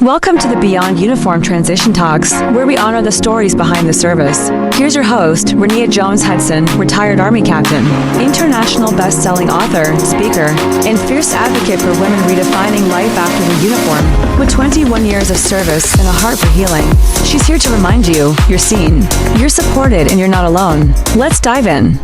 Welcome to the Beyond Uniform Transition Talks, where we honor the stories behind the service. Here's your host, Renea Jones-Hudson, retired Army captain, international best-selling author, speaker, and fierce advocate for women redefining life after the uniform. With 21 years of service and a heart for healing, she's here to remind you, you're seen, you're supported, and you're not alone. Let's dive in.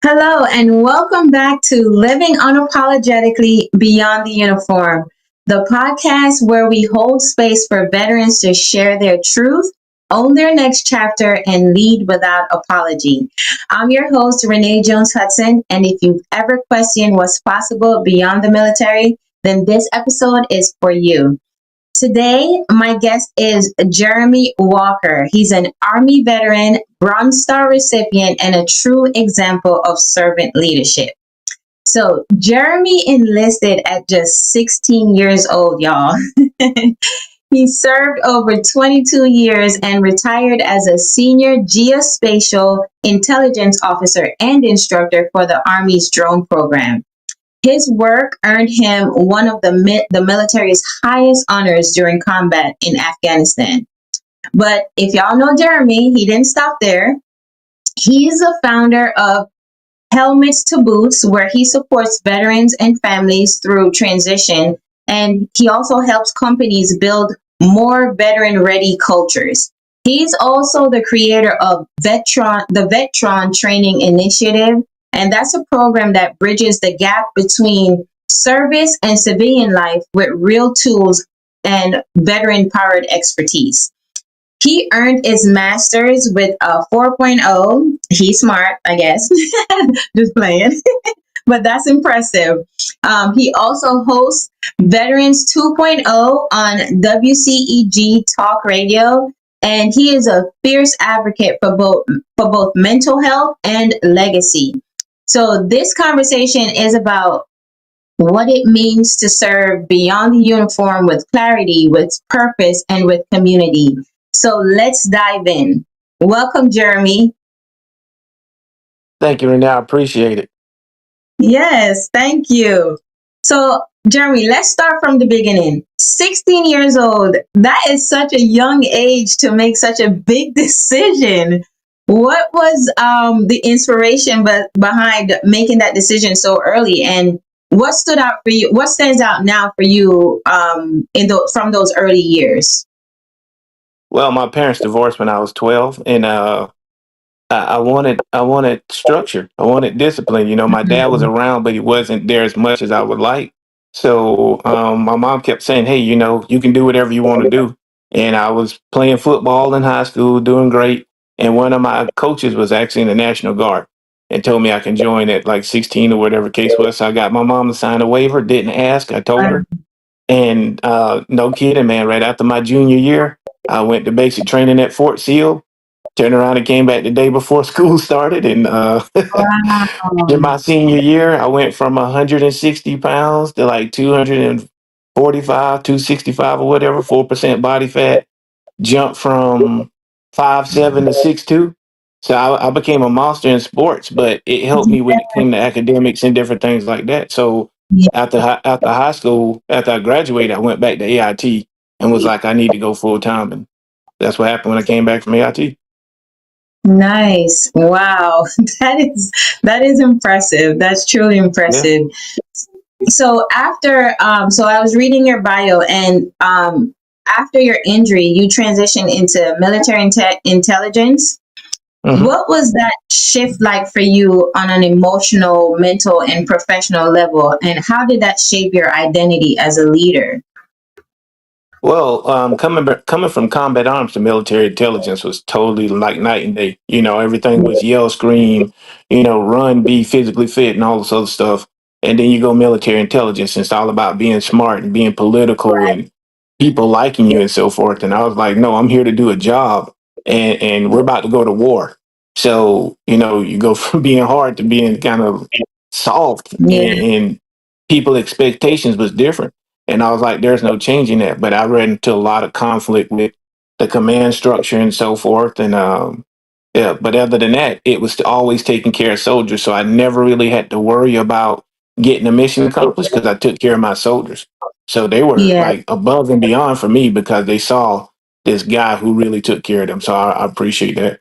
Hello, and welcome back to Living Unapologetically Beyond the Uniform, the podcast where we hold space for veterans to share their truth, own their next chapter, and lead without apology. I'm your host, Renea Jones-Hudson, and if you've ever questioned what's possible beyond the military, then this episode is for you. Today, my guest is Jeremy Walker. He's an Army veteran, Bronze Star recipient, and a true example of servant leadership. So, Jeremy enlisted at just 16 years old, y'all. He served over 22 years and retired as a senior geospatial intelligence officer and instructor for the Army's drone program. His work earned him one of the military's highest honors during combat in Afghanistan. But if y'all know Jeremy, he didn't stop there. He's the founder of Helmets to Boots, where he supports veterans and families through transition. And he also helps companies build more veteran-ready cultures. He's also the creator of VETRON, the VETRON Training Initiative. And that's a program that bridges the gap between service and civilian life with real tools and veteran-powered expertise. He earned his master's with a 4.0. He's smart, I guess. Just playing. But that's impressive. He also hosts Veterans 2.0 on WCEG Talk Radio. And he is a fierce advocate for both mental health and legacy. So this conversation is about what it means to serve beyond the uniform with clarity, with purpose, and with community. So let's dive in. Welcome, Jeremy. Thank you, Renea. I appreciate it. Yes, thank you. So, Jeremy, let's start from the beginning. 16 years old, that is such a young age to make such a big decision. What was the inspiration behind making that decision so early, and what stood out for you? What stands out now for you from those early years? Well, my parents divorced when I was 12, and I wanted structure. I wanted discipline. You know, my dad was around, but he wasn't there as much as I would like. So my mom kept saying, "Hey, you know, you can do whatever you want to do." And I was playing football in high school, doing great. And one of my coaches was actually in the National Guard and told me I can join at like 16 or whatever case was. So I got my mom to sign a waiver. Didn't ask. I told her. And no kidding, man. Right after my junior year, I went to basic training at Fort Sill. Turned around and came back the day before school started. And in Wow. my senior year, I went from 160 pounds to like 245, 265 or whatever, 4% body fat. Jumped from 5'7" to 6'2". So I became a monster in sports, but it helped me when it came to academics and different things like that. So after high school, after I graduated, I went back to AIT and was like, I need to go full time, and that's what happened when I came back from AIT. Nice. Wow. That is impressive. That's truly Yeah. impressive. So so I was reading your bio, and after your injury, you transitioned into military intelligence. hmm What was that shift like for you on an emotional, mental, and professional level? And how did that shape your identity as a leader? Well, coming from combat arms to military intelligence was totally like night and day. You know, everything was yell, scream, you know, run, be physically fit, and all this other stuff. And then you go military intelligence, and it's all about being smart and being political and people liking you and so forth. And I was like, no, I'm here to do a job, and we're about to go to war. So you know, you go from being hard to being kind of soft, Yeah. and people expectations was different. And I was like, there's no changing that. But I ran into a lot of conflict with the command structure and so forth. And Yeah, but other than that, it was always taking care of soldiers. So I never really had to worry about getting a mission accomplished because I took care of my soldiers. So they were Yeah. like above and beyond for me because they saw this guy who really took care of them. So I appreciate that.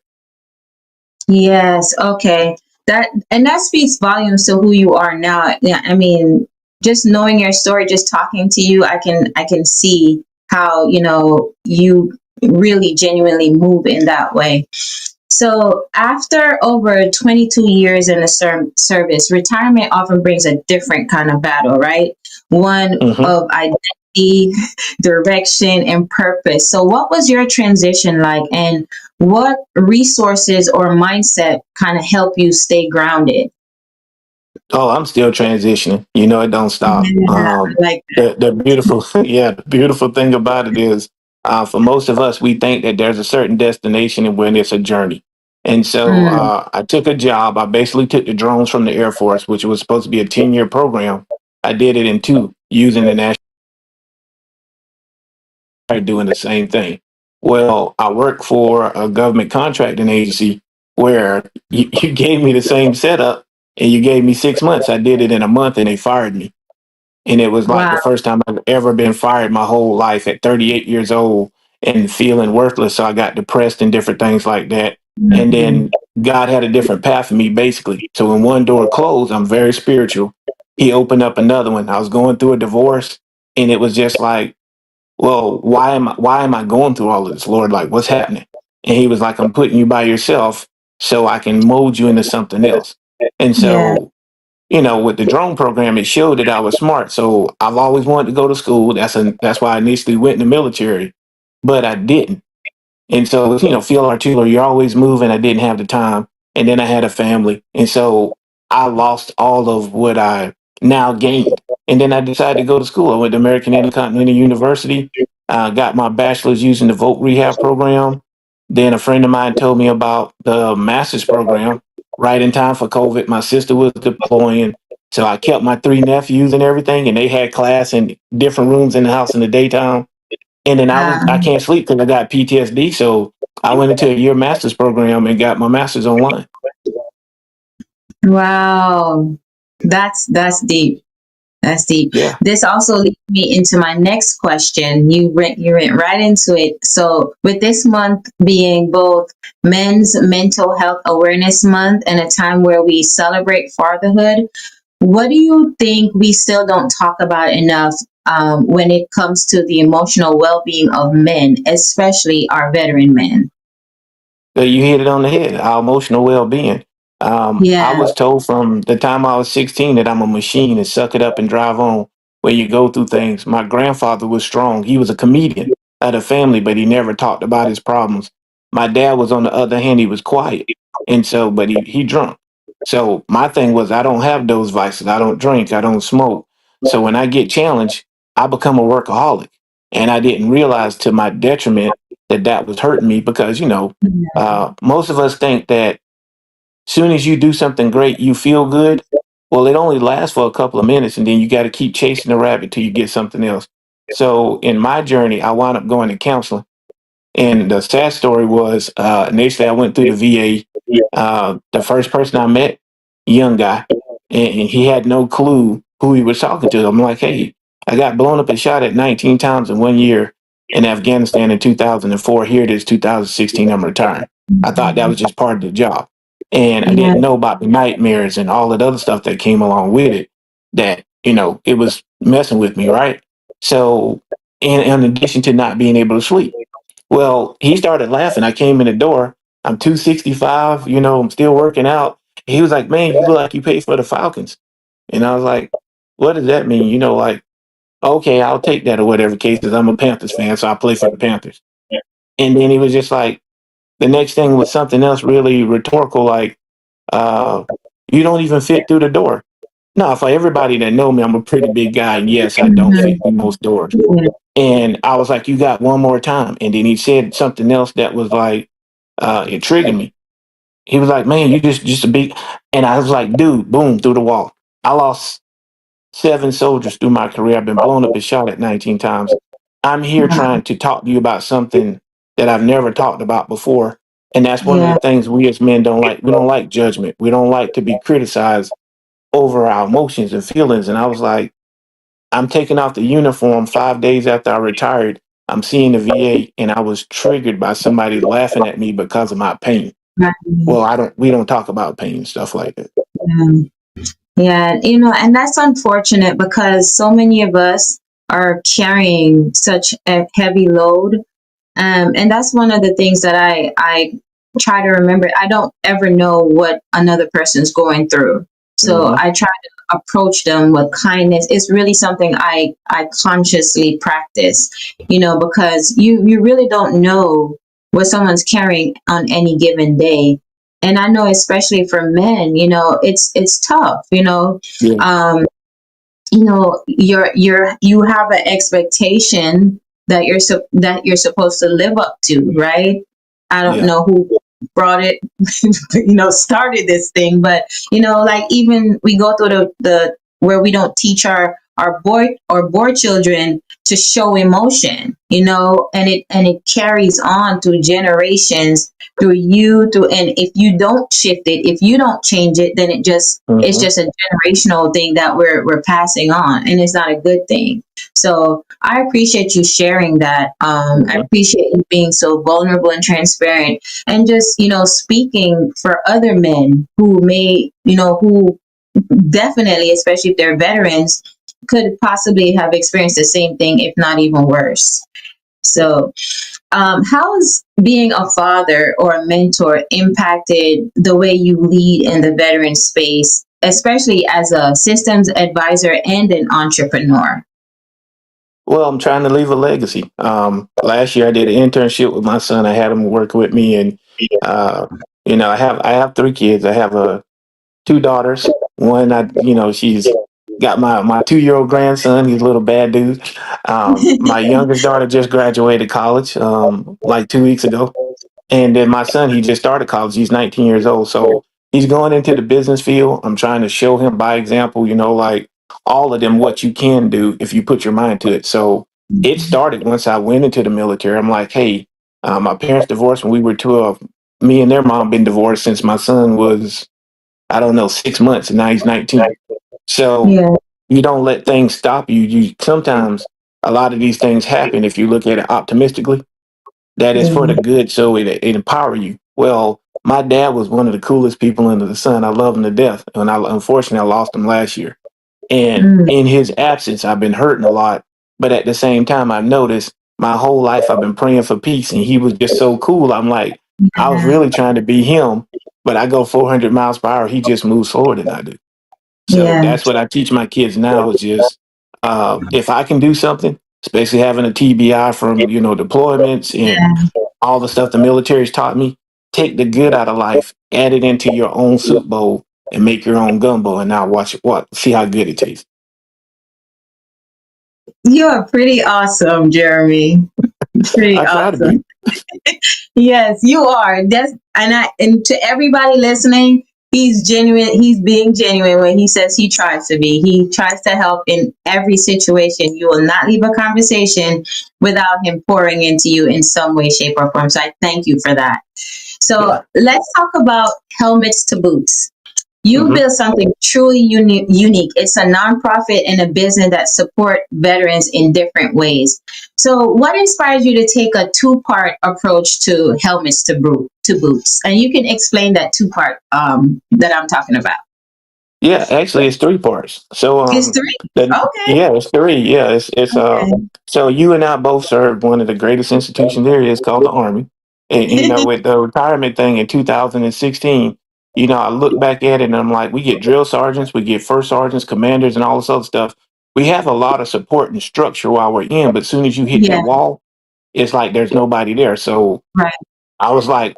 Yes. Okay. That speaks volumes to who you are now. Yeah. I mean, just knowing your story, just talking to you, I can see how, you really genuinely move in that way. So, after over 22 years in the service, retirement often brings a different kind of battle, right? One Hmm. of identity, direction, and purpose. So, what was your transition like, and what resources or mindset kind of help you stay grounded? Oh, I'm still transitioning. It don't stop. Yeah, I like The beautiful, yeah, the beautiful thing about it is, for most of us, we think that there's a certain destination and when it's a journey. And so that. I took a job. I basically took the drones from the Air Force, which was supposed to be a 10-year program. I did it in two using the national doing the same thing. Well, I work for a government contracting agency where you gave me the same setup and you gave me 6 months. I did it in a month and they fired me. And it was like the Wow. first time I've ever been fired my whole life at 38 years old and feeling worthless. So I got depressed and different things like that. And Mhm. then God had a different path for me, basically. So when one door closed, I'm very spiritual. He opened up another one. I was going through a divorce and it was just like, well, why am I going through all of this, Lord? Like, what's happening? And he was like, I'm putting you by yourself so I can mold you into something else. And Yeah. so with the drone program, it showed that I was smart. So I've always wanted to go to school. That's why I initially went in the military, but I didn't. And so, field artillery, you're always moving. I didn't have the time. And then I had a family. And so I lost all of what I now gained. And then I decided to go to school. I went to American Intercontinental University, got my bachelor's using the voc rehab program. Then a friend of mine told me about the master's program right in time for COVID. My sister was deploying. So I kept my three nephews and everything, and they had class in different rooms in the house in the daytime. And then I Wow. can't sleep because I got PTSD. So I went into a year master's program and got my master's online. Wow. That's deep. That's deep. Yeah. This also leads me into my next question. You went right into it. So, with this month being both Men's Mental Health Awareness Month and a time where we celebrate fatherhood, what do you think we still don't talk about enough when it comes to the emotional well-being of men, especially our veteran men? So you hit it on the head. Our emotional well-being. I Yeah. was told from the time I was 16 that I'm a machine and suck it up and drive on. Where you go through things. My grandfather was strong. He was a comedian at a family, but he never talked about his problems. My dad was on the other hand, he was quiet, and so but he drunk. So my thing was I don't have those vices. I don't drink. I don't smoke. So when I get challenged, I become a workaholic, and I didn't realize to my detriment that that was hurting me because most of us think that soon as you do something great, you feel good. Well, it only lasts for a couple of minutes, and then you got to keep chasing the rabbit till you get something else. So in my journey, I wound up going to counseling. And the sad story was initially I went through the VA. The first person I met, young guy, and he had no clue who he was talking to. I'm like, hey, I got blown up and shot at 19 times in 1 year in Afghanistan in 2004. Here it is, 2016. I'm retiring. I thought that was just part of the job. And I Yeah. didn't know about the nightmares and all that other stuff that came along with it, that, it was messing with me, right? So, in addition to not being able to sleep. Well, he started laughing. I came in the door. I'm 265, I'm still working out. He was like, man, you look like you paid for the Falcons. And I was like, what does that mean? Like, okay, I'll take that or whatever case, because I'm a Panthers fan, so I play for the Panthers. And then he was just like, the next thing was something else really rhetorical, like, uh, you don't even fit through the door. No, for everybody that know me, I'm a pretty big guy, and yes, I don't fit through most doors. And I was like, you got one more time. And then he said something else that was like, it triggered me. He was like, man, you just a big, and I was like, dude, boom, through the wall. I lost 7 soldiers through my career. I've been blown up and shot at 19 times. I'm here trying to talk to you about something that I've never talked about before. And that's one of Yeah. the things we as men don't like. We don't like judgment. We don't like to be criticized over our emotions and feelings. And I was like, I'm taking off the uniform 5 days after I retired. I'm seeing the VA, and I was triggered by somebody laughing at me because of my pain. Right. Well, we don't talk about pain, stuff like that. Yeah. Yeah, and that's unfortunate because so many of us are carrying such a heavy load. And that's one of the things that I try to remember. I don't ever know what another person's going through. So Hmm. I try to approach them with kindness. It's really something I consciously practice, because you really don't know what someone's carrying on any given day. And I know especially for men, it's tough, Yeah. um, you have an expectation that you're supposed to live up to, right? I don't Yeah. know who brought it, started this thing, but like even we go through the where we don't teach our boy children to show emotion, and it carries on through generations, through and if you don't shift it, if you don't change it, then it's Hmm. just a generational thing that we're passing on, and it's not a good thing. So I appreciate you sharing that. I Hmm. appreciate you being so vulnerable and transparent, and just speaking for other men who may, who definitely, especially if they're veterans, could possibly have experienced the same thing, if not even worse. So how has being a father or a mentor impacted the way you lead in the veteran space, especially as a systems advisor and an entrepreneur? Well, I'm trying to leave a legacy. Last year I did an internship with my son. I had him work with me, and uh, I have 3 kids. I have 2 daughters. One, she's got my 2-year-old grandson. He's a little bad dude. My youngest daughter just graduated college like 2 weeks ago. And then my son, he just started college. He's 19 years old. So he's going into the business field. I'm trying to show him by example, like all of them, what you can do if you put your mind to it. So it started once I went into the military. I'm like, hey, my parents divorced when we were 12. Me and their mom been divorced since my son was, I don't know, 6 months, and now he's 19. So Yeah. you don't let things stop you. You sometimes a lot of these things happen if you look at it optimistically, that is for the Yeah. good, so it empower you. Well, my dad was one of the coolest people under the sun. I love him to death, and unfortunately I lost him last year. And Mm, in his absence, I've been hurting a lot. But at the same time, I've noticed my whole life I've been praying for peace, and he was just so cool. I'm like, I was yeah. really trying to be him, but I go 400 miles per hour. He just moves slower than I do. So Yeah. that's what I teach my kids now is just if I can do something, especially having a TBI from deployments and Yeah. all the stuff the military's taught me, take the good out of life, add it into your own soup bowl, and make your own gumbo, and now watch it. See how good it tastes. You are pretty awesome, Jeremy. Pretty I try to be. awesome. Yes, you are. And to everybody listening, he's genuine. He's being genuine when he says he tries to be. He tries to help in every situation. You will not leave a conversation without him pouring into you in some way, shape, or form. So I thank you for that. So Yeah. let's talk about helmets to boots. You Hmm. built something truly unique. It's a nonprofit and a business that support veterans in different ways. So, what inspired you to take a two-part approach to helmets to boots? And you can explain that two-part that I'm talking about. Yeah, actually, it's 3 parts. So, It's three. Okay. yeah, it's three. Yeah, it's. Okay. So you and I both served one of the greatest institutions there is called the Army, and with the retirement thing in 2016, I look back at it and I'm like, we get drill sergeants, we get first sergeants, commanders, and all this other stuff. We have a lot of support and structure while we're in, but as soon as you hit Yeah. that wall, it's like there's nobody there. So Right. I was like,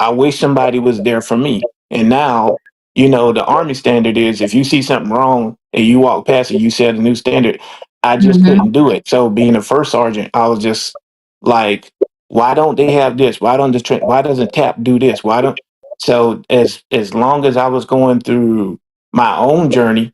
I wish somebody was there for me. And now, the Army standard is if you see something wrong and you walk past it, you set a new standard. I just Hmm. couldn't do it. So being a first sergeant, I was just like, why don't they have this? Why doesn't TAP do this? Why don't so as long as I was going through my own journey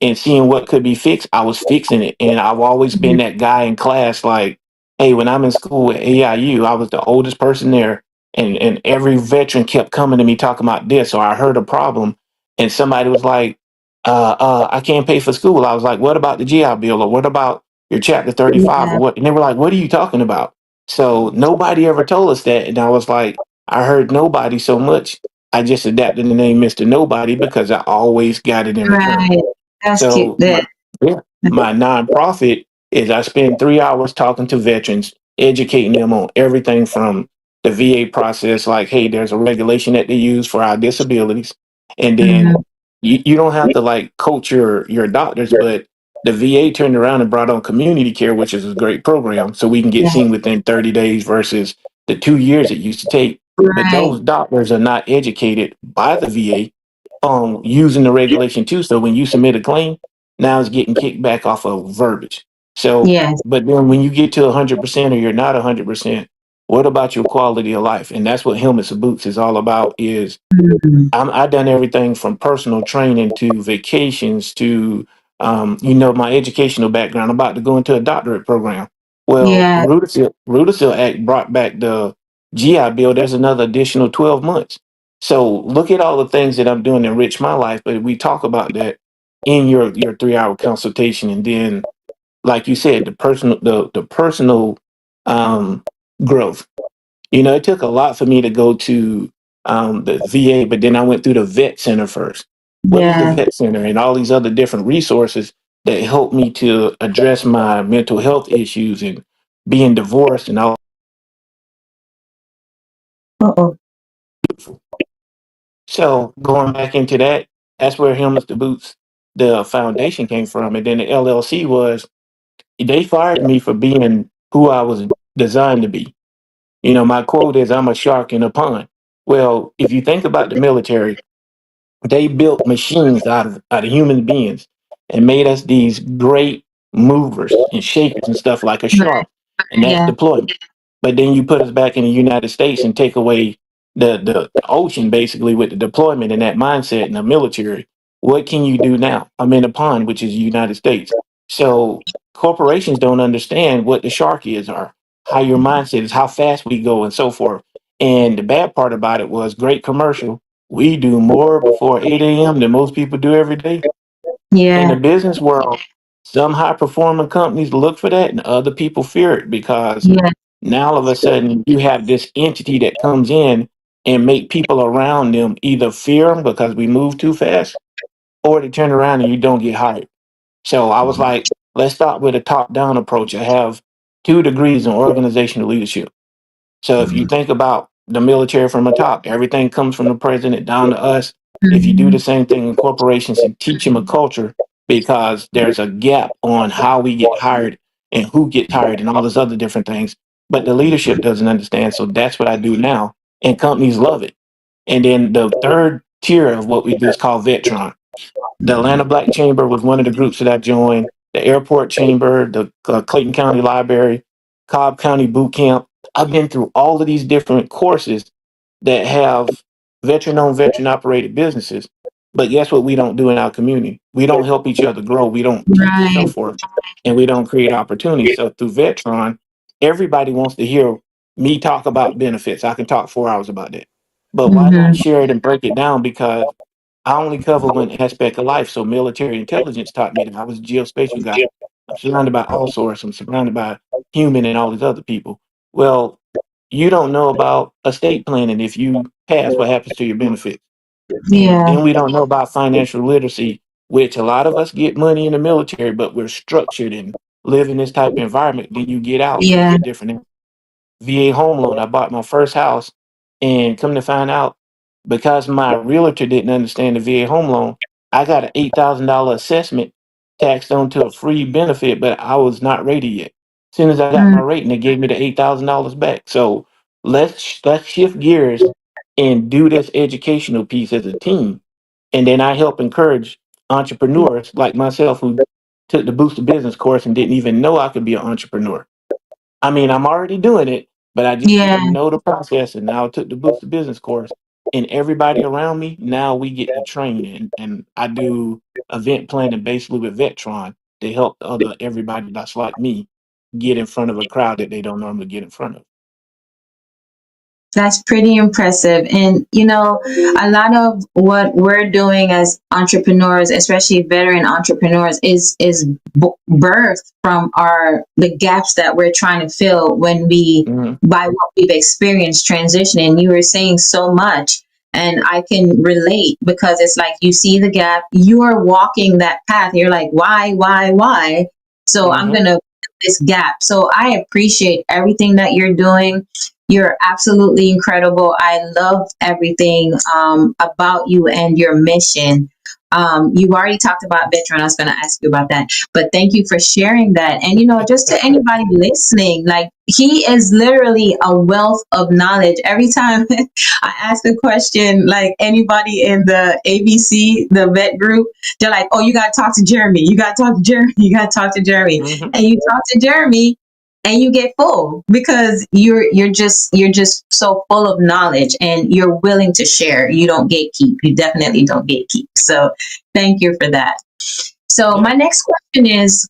and seeing what could be fixed, I was fixing it. And I've always been that guy in class, like, hey, when I'm in school at AIU, I was the oldest person there. and every veteran kept coming to me talking about this. So I heard a problem, and somebody was like, I can't pay for school. I was like, what about the GI Bill, or what about your Chapter 35, or Yeah. what? And they were like, what are you talking about? So nobody ever told us that, and I was like, I heard nobody so much. I just adapted the name Mr. Nobody because I always got it in return. Right. That's cute. So yeah, my nonprofit is I spend 3 hours talking to veterans, educating them on everything from the VA process, like, hey, there's a regulation that they use for our disabilities. And then Mhm. you don't have to like coach your doctors, but the VA turned around and brought on community care, which is a great program. So we can get Yeah. seen within 30 days versus the 2 years it used to take. But Right. those doctors are not educated by the VA on using the regulation too. So when you submit a claim, now it's getting kicked back off of verbiage. So, Yes. but then when you get to 100% or you're not 100%, what about your quality of life? And that's what Helmets and Boots is all about. Is Mhm. I've done everything from personal training to vacations to, my educational background. I'm about to go into a doctorate program. Well, Yeah. Rudisill Act brought back the GI Bill. There's another additional 12 months. So look at all the things that I'm doing to enrich my life. But we talk about that in your 3 hour consultation, and then, like you said, the personal um, growth. It took a lot for me to go to the VA, but then I went through the vet center first. What is the Yeah. vet center and all these other different resources that helped me to address my mental health issues and being divorced and all. Uh-oh. So going back into that, that's where Helmets to Boots, the foundation came from. And then the LLC was, they fired me for being who I was designed to be. My quote is, I'm a shark in a pond. Well, if you think about the military, they built machines out of human beings and made us these great movers and shakers and stuff like a Right. shark. And that's Yeah. deployment. But then you put us back in the United States and take away the ocean basically with the deployment and that mindset in the military. What can you do now? I'm in a pond, which is the United States. So corporations don't understand what the shark is or how your mindset is, how fast we go and so forth. And the bad part about it was great commercial. We do more before 8 a.m. than most people do every day. In the Yeah. business world, some high performing companies look for that and other people fear it because Yeah. now all of a sudden you have this entity that comes in and make people around them either fear them because we move too fast or they turn around and you don't get hired. So I was like, let's start with a top down approach. I have 2 degrees in organizational leadership. So if you think about the military from the top, everything comes from the president down to us. If you do Mhm. the same thing in corporations and teach them a culture, because there's a gap on how we get hired and who gets hired and all those other different things. But the leadership doesn't understand. So that's what I do now. And companies love it. And then the third tier of what we do is called VETRON. The Atlanta Black Chamber was one of the groups that I joined. The Airport Chamber, the Clayton County Library, Cobb County Boot Camp. I've been through all of these different courses that have veteran-owned, veteran-operated businesses. But guess what we don't do in our community? We don't help each other grow. We don't teach and so Right. forth. And we don't create opportunities. So through Vetron, everybody wants to hear me talk about benefits. I can talk 4 hours about that. But why not Mhm. share it and break it down? Because I only cover one aspect of life. So military intelligence taught me that I was a geospatial guy. I'm surrounded by all sorts. I'm surrounded by human and all these other people. Well, you don't know about estate planning. If you pass, what happens to your benefits? And Yeah. then we don't know about financial literacy, which a lot of us get money in the military, but we're structured and live in this type of environment. Then you get out and you Yeah. get different. VA home loan. I bought my first house, and come to find out, because my realtor didn't understand the VA home loan, I got an $8,000 assessment taxed onto a free benefit, but I was not rated yet. As soon as I got my Mm. rating, they gave me the $8,000 back. So let's shift gears and do this educational piece as a team, and then I help encourage entrepreneurs like myself who took the Boost to Business course and didn't even know I could be an entrepreneur. I mean, I'm already doing it, but I just Yeah. didn't know the process. And now I took the Boost to Business course, and everybody around me, now we get to train. And I do event planning basically with Vetron to help everybody that's like me get in front of a crowd that they don't normally get in front of. That's pretty impressive. And, a lot of what we're doing as entrepreneurs, especially veteran entrepreneurs, is birthed from the gaps that we're trying to fill Hmm. by what we've experienced transitioning. You were saying so much, and I can relate because it's like you see the gap, you are walking that path. You're like, why? So I'm Hmm. going to fill this gap. So I appreciate everything that you're doing. You're absolutely incredible. I love everything about you and your mission. You've already talked about VETRON. I was going to ask you about that, but thank you for sharing that. And just to anybody listening, like he is literally a wealth of knowledge. Every time I ask a question, like anybody in the ABC, the vet group, they're like, "Oh, you got to talk to Jeremy. You got to talk to Jeremy. You got to talk to Jeremy." Hmm. And you talk to Jeremy, and you get full because you're just so full of knowledge and you're willing to share. You don't gatekeep. You definitely don't gatekeep. So thank you for that. So Yeah. my next question is,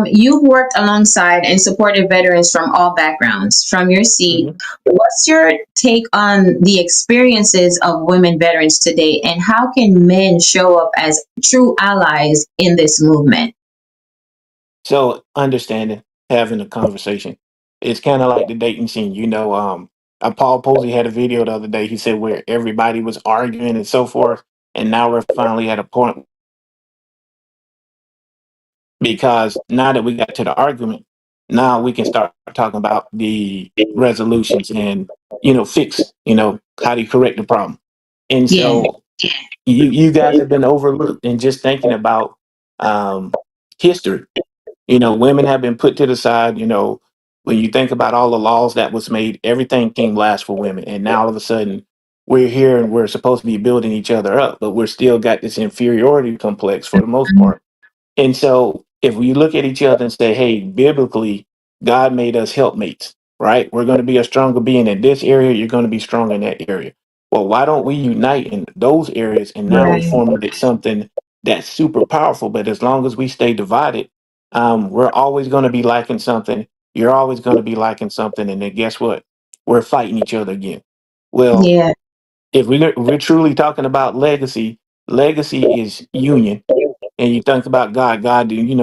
you've worked alongside and supported veterans from all backgrounds. From your seat, Hmm. what's your take on the experiences of women veterans today, and how can men show up as true allies in this movement? So understanding, having a conversation. It's kind of like the dating scene, Paul Posey had a video the other day. He said where everybody was arguing and so forth, and now we're finally at a point because now that we got to the argument, now we can start talking about the resolutions and fix. How do you correct the problem? And Yeah, so you guys have been overlooked in just thinking about um, history. Women have been put to the side. When you think about all the laws that was made, everything came last for women. And now all of a sudden we're here and we're supposed to be building each other up, but we're still got this inferiority complex for the most part. And so if we look at each other and say, hey, biblically, God made us helpmates, right? We're going to be a stronger being in this area. You're going to be stronger in that area. Well, why don't we unite in those areas? And now we right. formulate something that's super powerful. But as long as we stay divided, we're always going to be liking something. You're always going to be liking something. And then guess what? We're fighting each other again. Well, Yeah, if we're truly talking about legacy, legacy is union. And you think about God,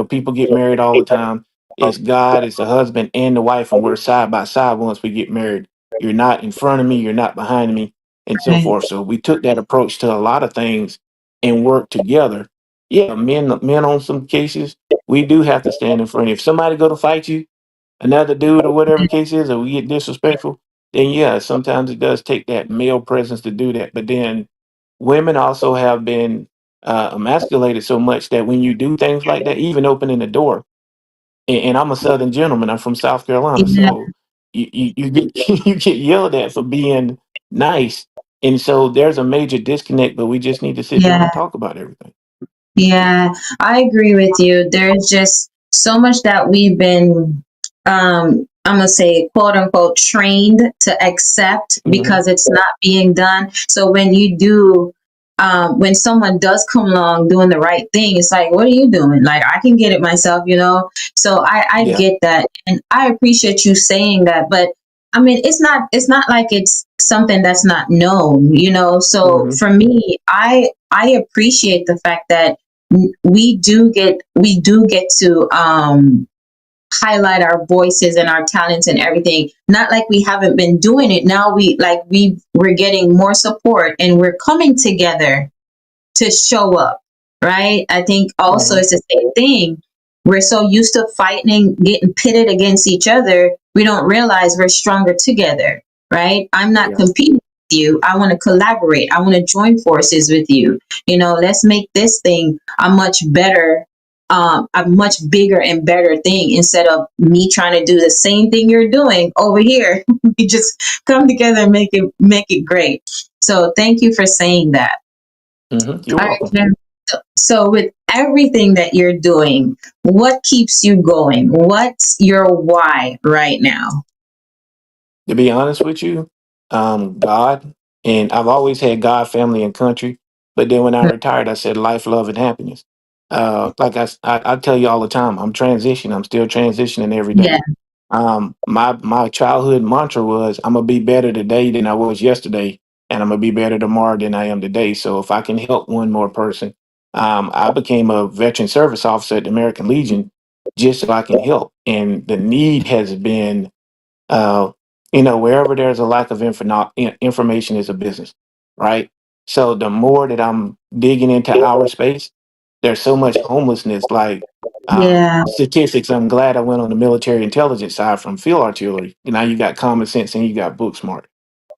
people get married all the time. It's God, it's the husband and the wife, and we're side by side once we get married. You're not in front of me, you're not behind me, and so right. forth. So we took that approach to a lot of things and work together. Yeah, men on some cases, we do have to stand in front. If somebody go to fight you, another dude or whatever case is, or we get disrespectful, then yeah, sometimes it does take that male presence to do that. But then women also have been emasculated so much that when you do things like that, even opening the door, and I'm a Southern gentleman, I'm from South Carolina, Yeah, so you get you get yelled at for being nice, and so there's a major disconnect. But we just need to sit down yeah. and talk about everything. Yeah, I agree with you. There's just so much that we've been, I'm gonna say, quote unquote, trained to accept Hmm. because it's not being done. So when someone does come along doing the right thing, it's like, what are you doing? Like, I can get it myself. So I Yeah. get that, and I appreciate you saying that. But I mean, it's not like it's something that's not known. So Hmm. for me, I appreciate the fact that we do get to highlight our voices and our talents and everything. Not like we haven't been doing it. Now we're getting more support and we're coming together to show up, right? I think also Hmm. it's the same thing. We're so used to fighting, getting pitted against each other, we don't realize we're stronger together, right? I'm not Yeah. competing with you. I want to collaborate. I want to join forces with you. Let's make this thing a much bigger and better thing instead of me trying to do the same thing you're doing over here. We just come together and make it great. So thank you for saying that. You're All right, welcome. Jim. So with everything that you're doing, what keeps you going? What's your why right now? To be honest with you, God, and I've always had God, family, and country. But then when I retired, I said life, love, and happiness. Like I tell you all the time, I'm transitioning. I'm still transitioning every Yeah, day. My childhood mantra was, I'm gonna be better today than I was yesterday, and I'm gonna be better tomorrow than I am today. So if I can help one more person, I became a veteran service officer at the American Legion just so I can help. And the need has been, uh, wherever there's a lack of information is a business, right? So the more that I'm digging into our space, there's so much homelessness. Like, Yeah. statistics, I'm glad I went on the military intelligence side from field artillery. Now you got common sense and you got book smart.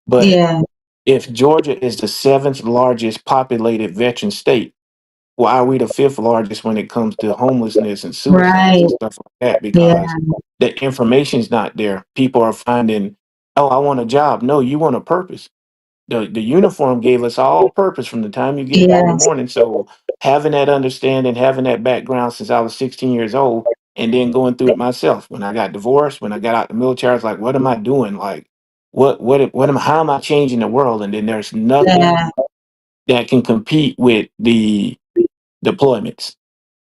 But Yeah. if Georgia is the seventh largest populated veteran state, why are we the fifth largest when it comes to homelessness and suicides Right. and stuff like that? Yeah. Because the information's not there. People are finding, oh, I want a job. No, you want a purpose. The uniform gave us all purpose from the time you get up in the Yes. morning. So having that understanding, having that background since I was 16 years old, and then going through it myself. When I got divorced, when I got out the military, I was like, what am I doing? Like, what am how am I changing the world? And then there's nothing Yeah. that can compete with the deployments.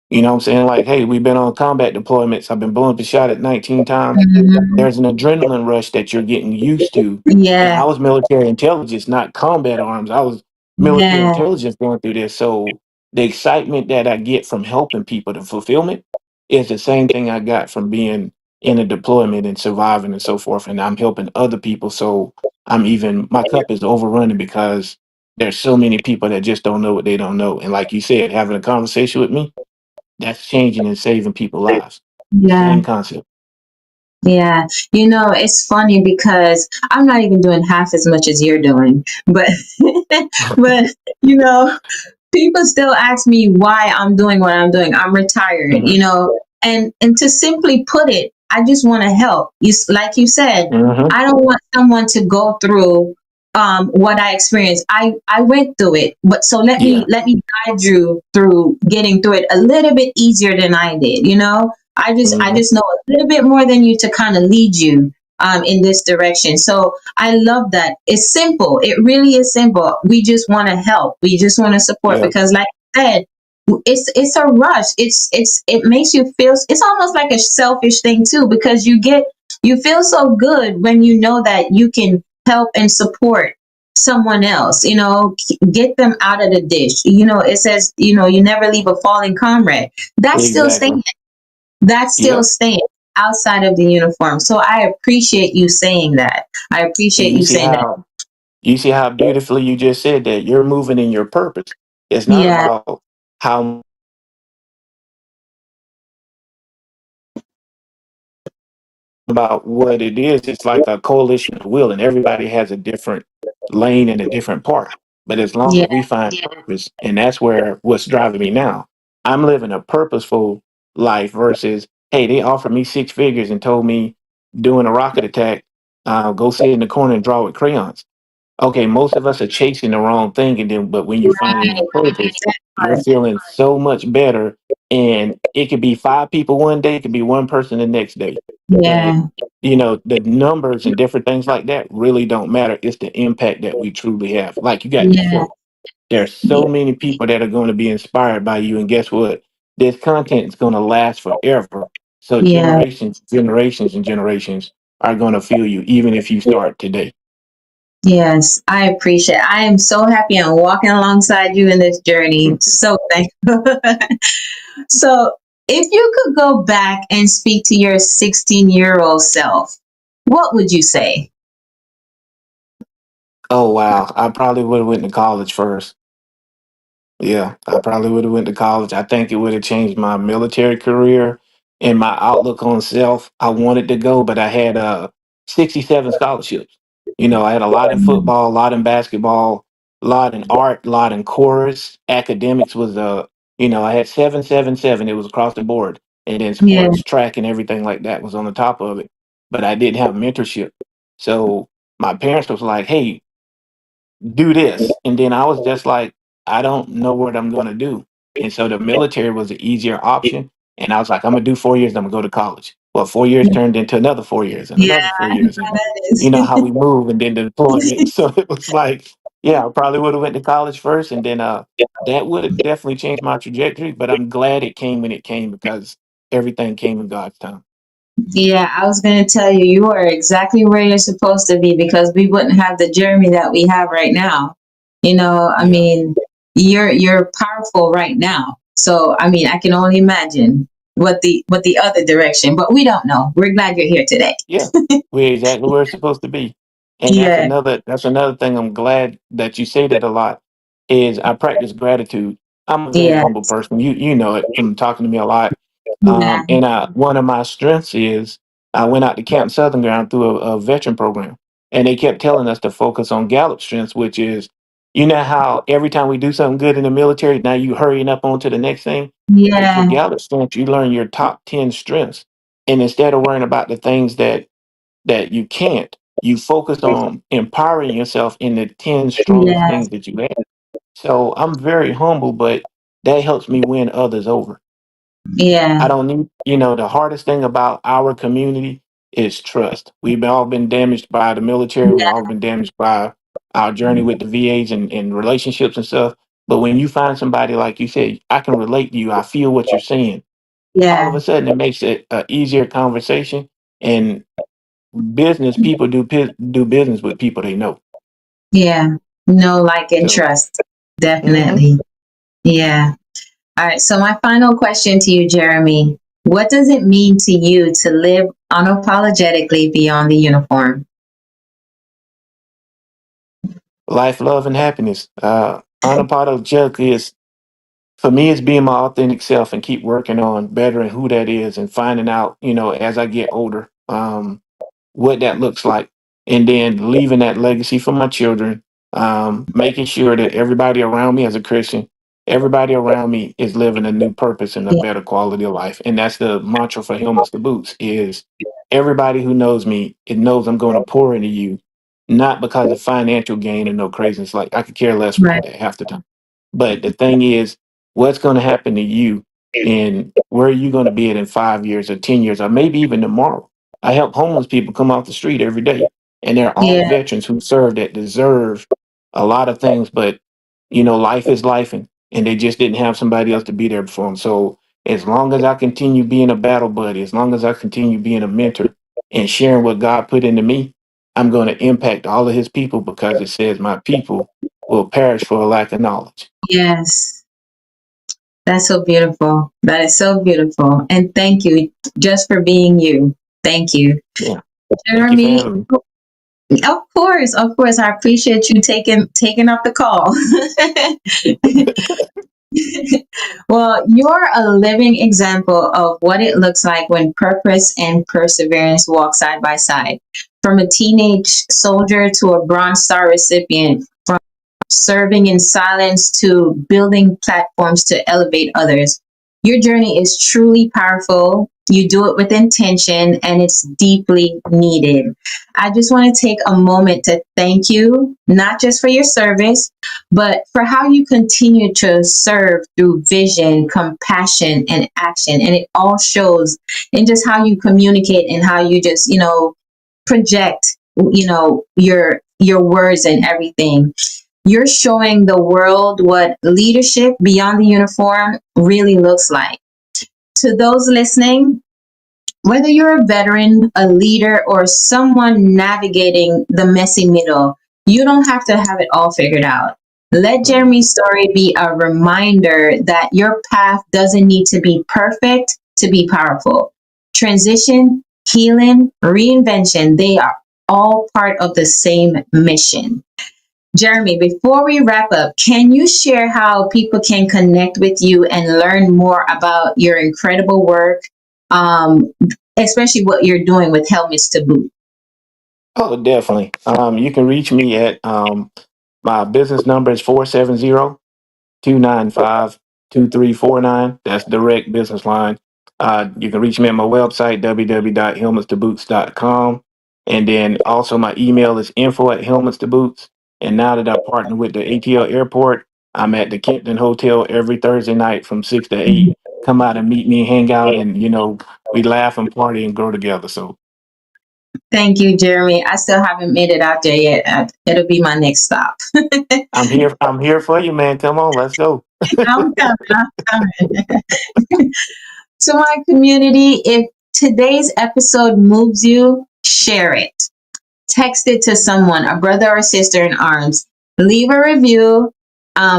You know what I'm saying? Like, hey, we've been on combat deployments. I've been blown up and shot at 19 times. Mhm. There's an adrenaline rush that you're getting used to. And Yeah. I was military intelligence, not combat arms. I was military Yeah. intelligence going through this. So the excitement that I get from helping people, the fulfillment, is the same thing I got from being in a deployment and surviving and so forth. And I'm helping other people. So my cup is overrunning because there's so many people that just don't know what they don't know. And like you said, having a conversation with me, that's changing and saving people's lives. Yeah. Same concept. Yeah. It's funny because I'm not even doing half as much as you're doing, but but you know, people still ask me why I'm doing what I'm doing. I'm retired, Hmm. and to simply put it, I just want to help. Like you said, Hmm. I don't want someone to go through what I experienced. I went through it, but so Yeah, let me guide you through getting through it a little bit easier than I did. I hmm, just know a little bit more than you to kind of lead you in this direction. So I love that. It's simple. It really is simple. We just want to help. We just want to support yeah, because, like I said, it's a rush. It makes you feel. It's almost like a selfish thing too because you feel so good when you know that you can help and support someone else. Get them out of the ditch. It says you never leave a fallen comrade. That still exactly. stands. That still Yep. stands outside of the uniform. So I appreciate you saying that. I And appreciate you saying that. you see how beautifully you just said that you're moving in your purpose. It's not Yeah, about how about what it is. It's like a coalition of will, and everybody has a different lane and a different part. But as long yeah, as we find purpose, and that's where what's driving me now, I'm living a purposeful life versus, hey, they offered me six figures and told me doing a rocket attack, go sit in the corner and draw with crayons. Okay, most of us are chasing the wrong thing, and then but when you find your right. purpose, That you're part. feeling so much better. And it could be five people one day, it could be one person the next day. But Yeah, the numbers and different things like that really don't matter. It's the impact that we truly have. Like you got this yeah, show. There's yeah, so many people that are going to be inspired by you, and guess what? This content is going to last forever. So yeah. generations, and generations are going to feel you, even if you start today. Yes, I appreciate. I am so happy I'm walking alongside you in this journey. So thankful. So, if you could go back and speak to your 16-year-old self, what would you say? Oh wow, I probably would have went to college first. Yeah, I probably would have went to college. I think it would have changed my military career and my outlook on self. I wanted to go, but I had 67 scholarships. I had a lot in football, a lot in basketball, a lot in art, a lot in chorus. Academics was I had 777. It was across the board, and then Yeah, sports, track, and everything like that was on the top of it. But I didn't have mentorship, so my parents was like, "Hey, do this." And then I was just like, I don't know what I'm going to do. And so the military was an easier option. And I was like, I'm going to do 4 years, I'm going to go to college. Well, 4 years turned into another 4 years and yeah, another four I know years. how And that you is. know how we move and then the deployment. So it was like, yeah, I probably would have went to college first. And then that would have definitely changed my trajectory. But I'm glad it came when it came because everything came in God's time. Yeah, I was going to tell you, you are exactly where you're supposed to be because we wouldn't have the Jeremy that we have right now. I Yeah. mean, you're powerful right now. So, I mean, I can only imagine what the other direction, but we don't know. We're glad you're here today. Yeah, we're exactly where it's supposed to be. And Yeah, that's another thing I'm glad that you say that a lot is I practice gratitude. I'm a very yeah, humble person. You know it from talking to me a lot. yeah, And one of my strengths is I went out to Camp Southern Ground through a veteran program. And they kept telling us to focus on Gallup strengths, which is, you know how every time we do something good in the military, now you hurrying up on to the next thing. Well, for yeah, Gallup strengths, you learn your top 10 strengths. And instead of worrying about the things that you can't, you focus on empowering yourself in the 10 strongest yeah, things that you have. So I'm very humble, but that helps me win others over. I yeah, don't need, the hardest thing about our community is trust. We've all been damaged by the military. We've all been damaged by our journey with the VAs and relationships and stuff. But when you find somebody, like you said, I can relate to you, I feel what you're saying, all of yeah, a sudden it makes it an easier conversation. And business people do business with people they know. yeah. No, like, and So, trust. mhm. Definitely. Yeah. All right. So, my final question to you, Jeremy, what does it mean to you to live unapologetically beyond the uniform? Life, love, and happiness. Unapologetically is for me. It's being my authentic self and keep working on bettering who that is and finding out, as I get older. What that looks like, and then leaving that legacy for my children. Making sure that everybody around me, as a Christian, everybody around me is living a new purpose and a Yeah. better quality of life. And that's the mantra for Helmets to Boots: is everybody who knows me, it knows I'm going to pour into you, not because of financial gain and no craziness. Like I could care less Right. about that half the time. But the thing is, what's going to happen to you, and where are you going to be at in 5 years or 10 years or maybe even tomorrow? I help homeless people come off the street every day, and they're all Yeah. veterans who served that deserve a lot of things. But life is life, and they just didn't have somebody else to be there for them. So as long as I continue being a battle buddy, as long as I continue being a mentor and sharing what God put into me, I'm going to impact all of His people because it says my people will perish for a lack of knowledge. Yes. That's so beautiful. That is so beautiful. And thank you just for being you. Thank you. Yeah. Thank you for Jeremy, having me. of course, of course. I appreciate you taking up the call. Well, you're a living example of what it looks like when purpose and perseverance walk side by side. From a teenage soldier to a Bronze Star recipient, from serving in silence to building platforms to elevate others. Your journey is truly powerful. You do it with intention and it's deeply needed. I just want to take a moment to thank you, not just for your service, but for how you continue to serve through vision, compassion, and action. And it all shows in just how you communicate and how you just, project, your words and everything. You're showing the world what leadership beyond the uniform really looks like. To those listening, whether you're a veteran, a leader, or someone navigating the messy middle, you don't have to have it all figured out. Let Mhm. Jeremy's story be a reminder that your path doesn't need to be perfect to be powerful. Transition, healing, reinvention, they are all part of the same mission. Jeremy, before we wrap up, can you share how people can connect with you and learn more about your incredible work, um, especially what you're doing with Helmets to Boot? Oh, definitely. You can reach me at my business number is 470-295-2349. That's direct business line. You can reach me at my website, www.helmetstoboots.com. And then also my email is info@helmetstoboots. And now that I partner with the ATL airport, I'm at the Kempton Hotel every Thursday night from 6 to 8. Come out and meet me, hang out, and, we laugh and party and grow together. So Thank you, Jeremy. I still haven't made it out there yet. It'll be my next stop. I'm here for you, man. Come on, let's go. I'm coming. I'm coming. To my community, if today's episode moves you, share it. Text it to someone, a brother or sister in arms. Leave a review,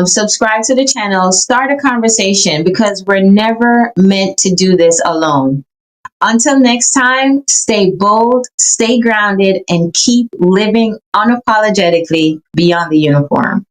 subscribe to the channel, start a conversation, because we're never meant to do this alone. Until next time, stay bold, stay grounded, and keep living unapologetically beyond the uniform.